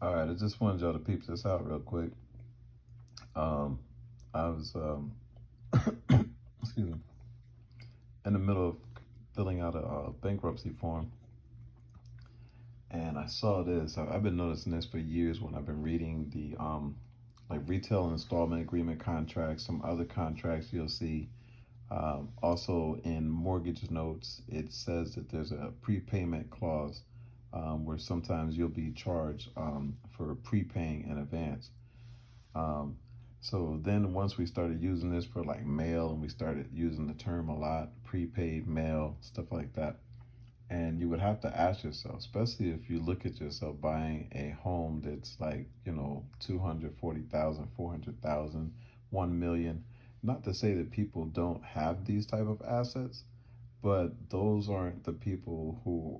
All right, I just wanted y'all to peep this out real quick. Um, I was, excuse me, in the middle of filling out a bankruptcy form, and I saw this. I've been noticing this for years when I've been reading the like retail installment agreement contracts, some other contracts you'll see. Also, in mortgage notes, it says that there's a prepayment clause where sometimes you'll be charged for prepaying in advance. Um, so then once we started using this for like mail and we started using the term a lot, prepaid mail, stuff like that. And you would have to ask yourself, especially if you look at yourself buying a home that's like, 240,000, 400,000, 1 million. Not to say that people don't have these type of assets, but those aren't the people who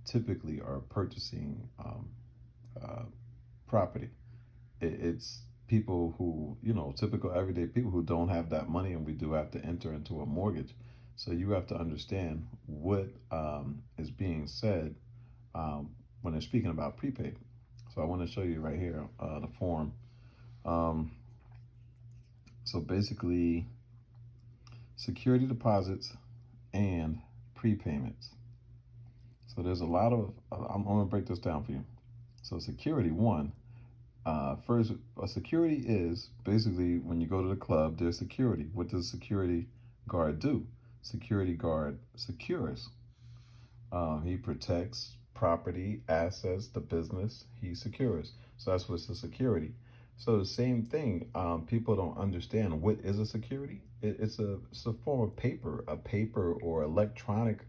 typically are purchasing uh, property. It's people who, typical everyday people who don't have that money, and we do have to enter into a mortgage. So you have to understand what is being said when they're speaking about prepaid. So I want to show you right here the form. Um, so basically, security deposits and prepayments. So there's a lot of, I'm going to break this down for you. So security, one, first, a security is basically when you go to the club, there's security. What does a security guard do? Security guard secures. He protects property, assets, the business. He secures. So that's what's the security. So the same thing. People don't understand what is a security. It's a form of paper. A paper or electronic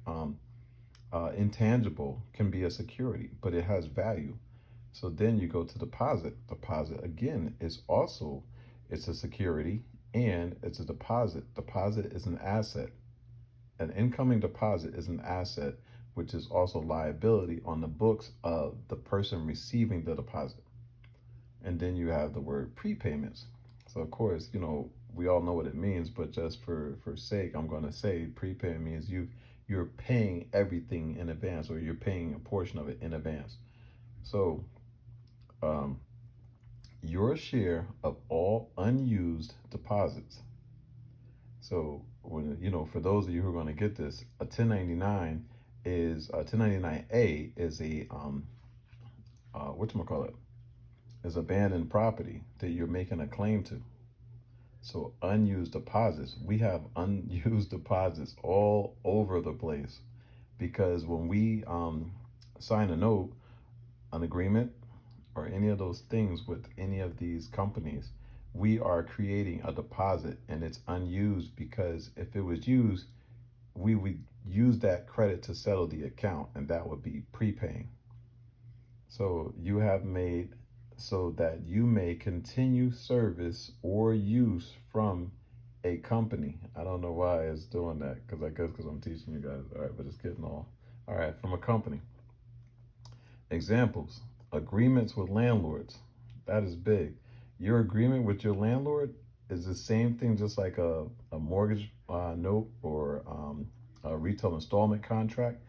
intangible can be a security, but it has value. So then you go to deposit. Deposit again is also, it's a security and it's a deposit. Deposit is an asset. An incoming deposit is an asset, which is also liability on the books of the person receiving the deposit. And then you have the word prepayments. So of course, we all know what it means, but just for sake, I'm going to say prepayment means you're paying everything in advance, or you're paying a portion of it in advance. So um, your share of all unused deposits. So when for those of you who are going to get this, a 1099 is a 1099A is a what call it, is abandoned property that you're making a claim to. So unused deposits, we have unused deposits all over the place because when we sign a note, an agreement, or any of those things with any of these companies, we are creating a deposit and it's unused because if it was used, we would use that credit to settle the account and that would be prepaying. So you have made so that you may continue service or use from a company. I don't know why it's doing that because I guess because I'm teaching you guys. All right, but it's getting all right, from a company. Examples: agreements with landlords. That is big. Your agreement with your landlord is the same thing, just like a mortgage note or a retail installment contract.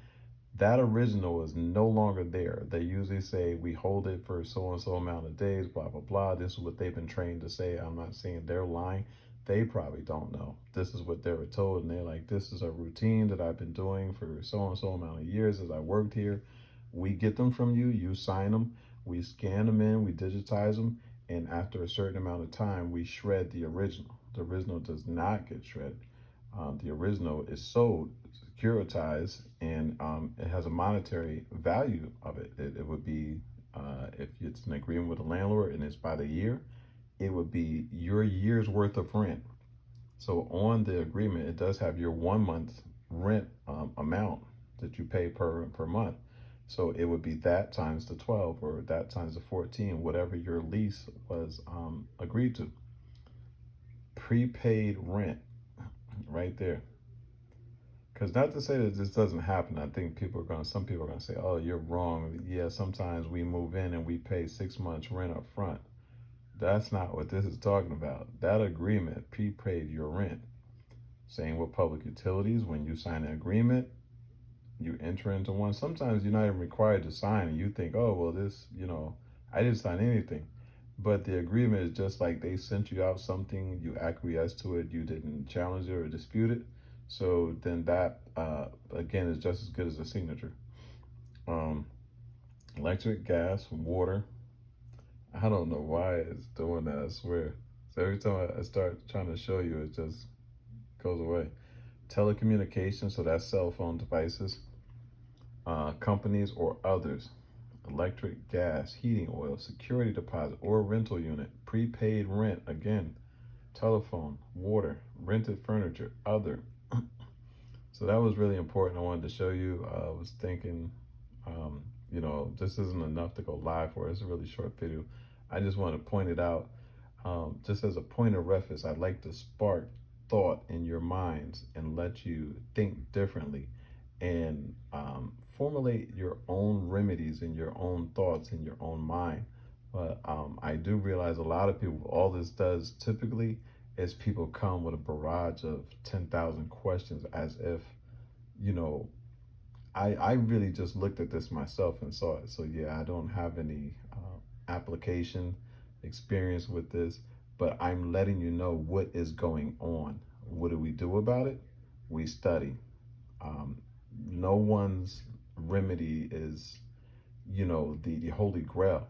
That original is no longer there. They usually say we hold it for so and so amount of days, blah, blah, blah. This is what they've been trained to say. I'm not saying they're lying. They probably don't know. This is what they were told. And they're like, this is a routine that I've been doing for so and so amount of years as I worked here. We get them from you, you sign them, we scan them in, we digitize them, and after a certain amount of time, we shred the original. The original does not get shredded. The original is sold, securitized, and it has a monetary value of it. It would be, if it's an agreement with a landlord and it's by the year, it would be your year's worth of rent. So on the agreement, it does have your 1 month rent amount that you pay per month. So it would be that times the 12 or that times the 14, whatever your lease was agreed to. Prepaid rent right there. Because not to say that this doesn't happen. I think some people are going to say, oh, you're wrong. Yeah, sometimes we move in and we pay 6 months rent up front. That's not what this is talking about. That agreement prepaid your rent. Same with public utilities. When you sign an agreement, you enter into one. Sometimes you're not even required to sign, and you think, oh, well, this, I didn't sign anything. But the agreement is just like they sent you out something, you acquiesced to it, you didn't challenge it or dispute it. So then that, again, is just as good as a signature. Um, Electric, gas, water. I don't know why it's doing that, I swear. So every time I start trying to show you, it just goes away. Telecommunications, so that's cell phone devices, companies or others. Electric, gas, heating oil, security deposit or rental unit, prepaid rent, again, telephone, water, rented furniture, other. So that was really important. I wanted to show you. I was thinking, this isn't enough to go live for. It's a really short video. I just want to point it out. Just as a point of reference, I'd like to spark thought in your minds and let you think differently and formulate your own remedies and your own thoughts in your own mind. But I do realize a lot of people, all this does typically is people come with a barrage of 10,000 questions as if, you know, I really just looked at this myself and saw it. So yeah, I don't have any application experience with this, but I'm letting you know what is going on. What do we do about it? We study. Um, no one's remedy is, the holy grail.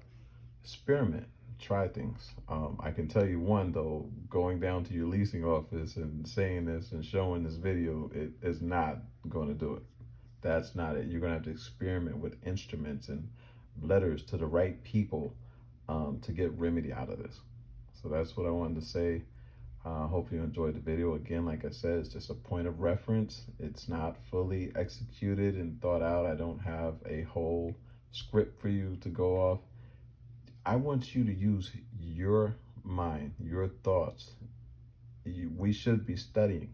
Experiment, try things. I can tell you one though, going down to your leasing office and saying this and showing this video, it is not going to do it. That's not it. You're going to have to experiment with instruments and letters to the right people to get remedy out of this. So that's what I wanted to say. Hope you enjoyed the video. Again, like I said, it's just a point of reference. It's not fully executed and thought out. I don't have a whole script for you to go off. I want you to use your mind, your thoughts. We should be studying.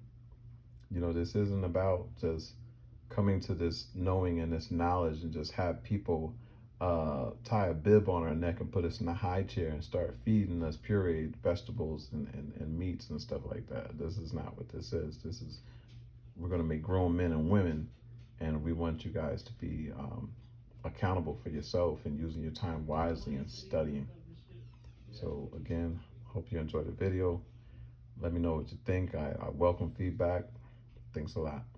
This isn't about just coming to this knowing and this knowledge and just have people tie a bib on our neck and put us in a high chair and start feeding us pureed vegetables and meats and stuff like that. This is not what this is. We're going to make grown men and women, and we want you guys to be accountable for yourself and using your time wisely and studying. So again, hope you enjoyed the video. Let me know what you think. I welcome feedback. Thanks a lot.